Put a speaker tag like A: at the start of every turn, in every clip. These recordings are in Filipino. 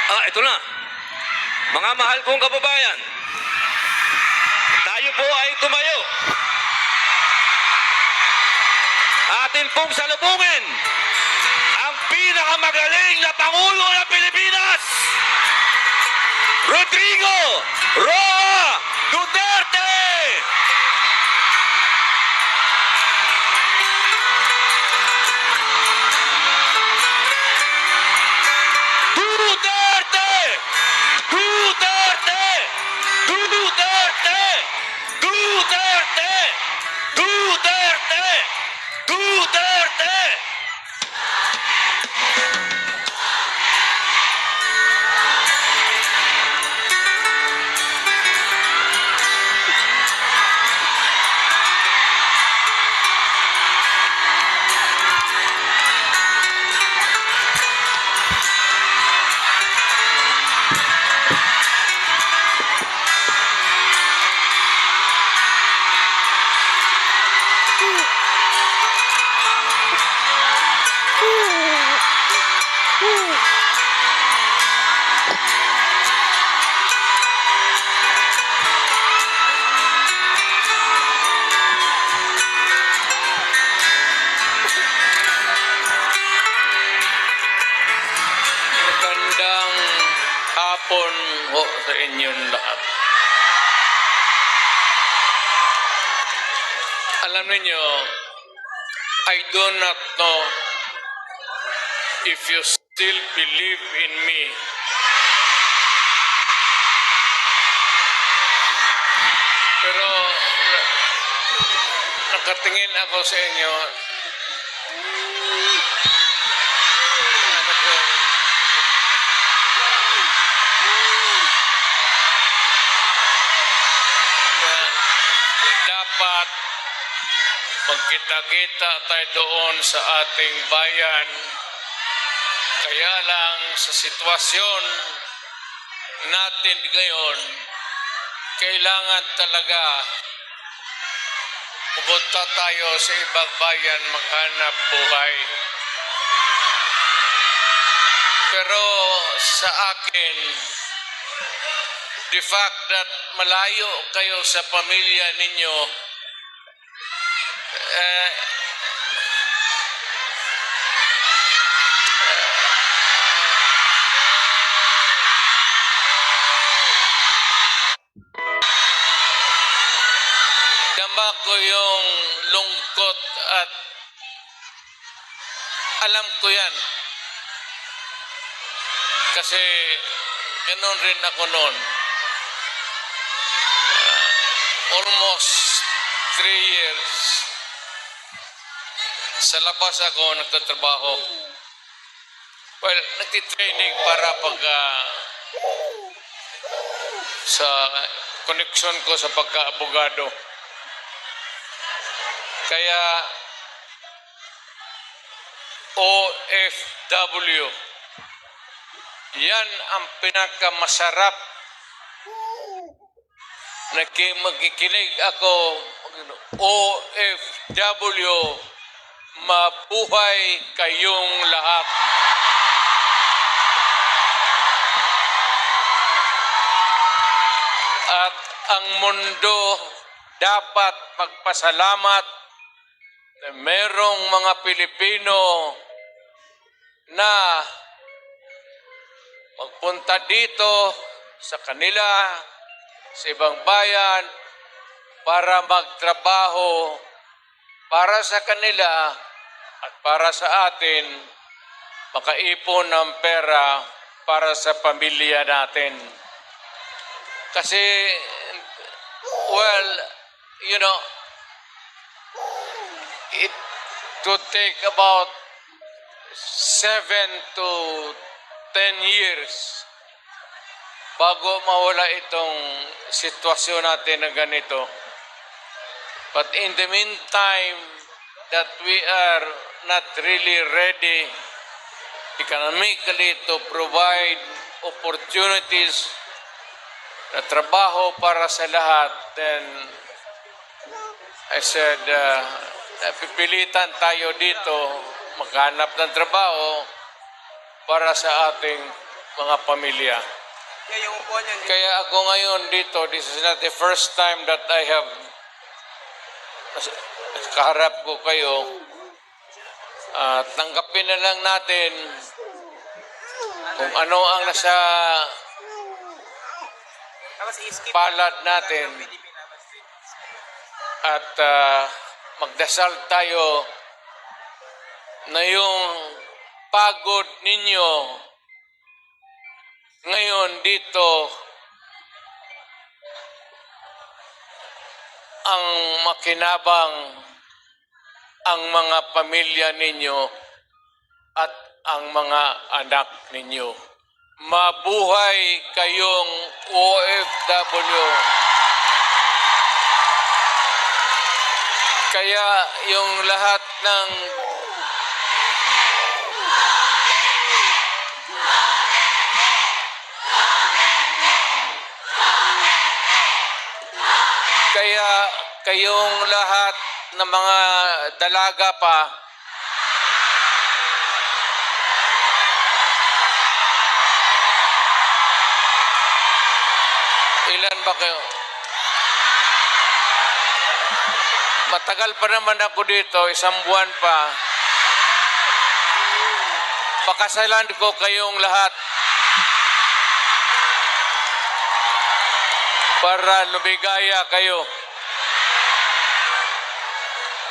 A: Ito na. Mga mahal kong kababayan, tayo po ay tumayo. Atin pong salubungin ang pinakamagaling na Pangulo ng Pilipinas, Rodrigo Roa Duterte! Duterte! Duterte! Duterte! Duterte! Duterte! Duterte! Magandang hapon ho sa inyong lahat. Alam niyo, I do not know if you still believe in me. Pero nakatingin ako sa inyo. Dapat magkita-kita tayo doon sa ating bayan. Kaya lang sa sitwasyon natin ngayon, kailangan talaga pumunta tayo sa ibang bayan maghanap buhay. Pero sa akin, the fact that malayo kayo sa pamilya ninyo, dama ko yung lungkot at alam ko yan. Kasi ganoon rin ako noon. Almost 3 years sa labas ako nagtatrabaho. Well, nagtitraining para pag sa connection ko sa pagka-abogado. Kaya OFW, yan ang pinakamasarap. Magkikinig ako, OFW, mabuhay kayong lahat. At ang mundo dapat magpasalamat na merong mga Pilipino na magpunta dito sa kanila, sa ibang bayan, para magtrabaho para sa kanila at para sa atin, makaipon ng pera para sa pamilya natin. Kasi, well, you know, it could take about 7 to 10 years bago mawala itong sitwasyon natin na ganito. But in the meantime, that we are not really ready economically to provide opportunities na trabaho para sa lahat, then I said, napipilitan tayo dito maghanap ng trabaho para sa ating mga pamilya. Kaya ako ngayon dito, this is not the first time that I have kaharap ko kayo. Tanggapin na lang natin kung ano ang nasa palad natin at magdasal tayo na yung pagod ninyo ngayon dito ang makinabang ang mga pamilya ninyo at ang mga anak ninyo. Mabuhay kayong OFW. Kaya yung lahat ng Kaya kayong lahat ng mga dalaga pa, ilan ba kayo? Matagal pa naman ako dito, isang buwan pa. Pakasalan ko kayong lahat para lumigaya kayo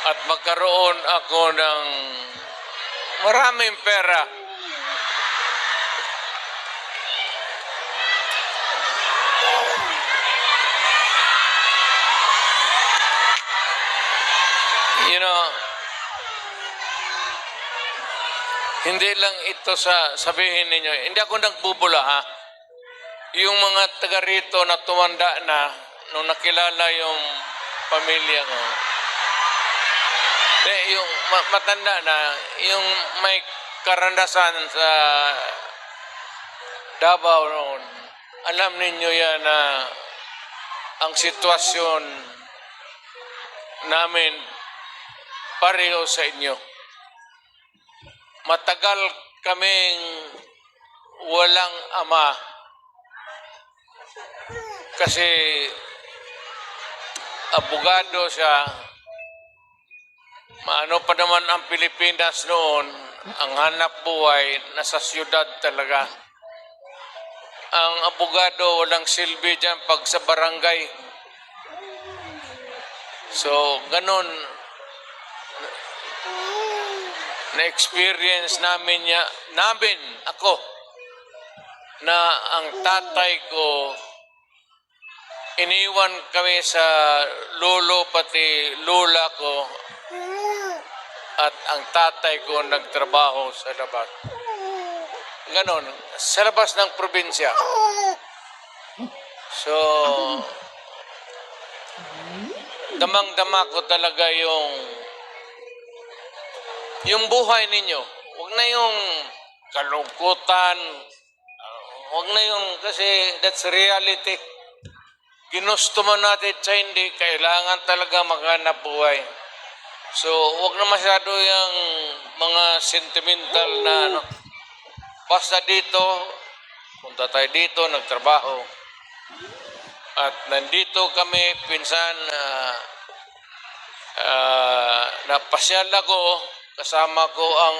A: at magkaroon ako ng maraming pera. You know, hindi lang ito sabihin ninyo. Hindi ako nagbubula, ha? Yung mga taga rito na tumanda na nung nakilala yung pamilya ko. Yung matanda na, yung may karanasan sa Davao noon, alam ninyo yan na ang sitwasyon namin pareho sa inyo. Matagal kaming walang ama kasi abogado siya. Maano pa naman ang Pilipinas noon, ang hanap buhay nasa siyudad talaga. Ang abogado walang silbi dyan pag sa barangay. So, ganun na-experience namin ako, na ang tatay ko, iniwan kami sa lolo pati lola ko, at ang tatay ko nagtrabaho sa labas. Ganon, sa labas ng probinsya. So, damang-dama ko talaga yung buhay ninyo. Huwag na yung kalungkutan. Huwag na yung, kasi that's reality. Ginusto man natin sa hindi, kailangan talaga maghanap buhay. So, huwag na masyado yung mga sentimental na ano. Basta dito, punta tayo dito, nagtrabaho. At nandito kami, pinsan, napasyal ako, kasama ko ang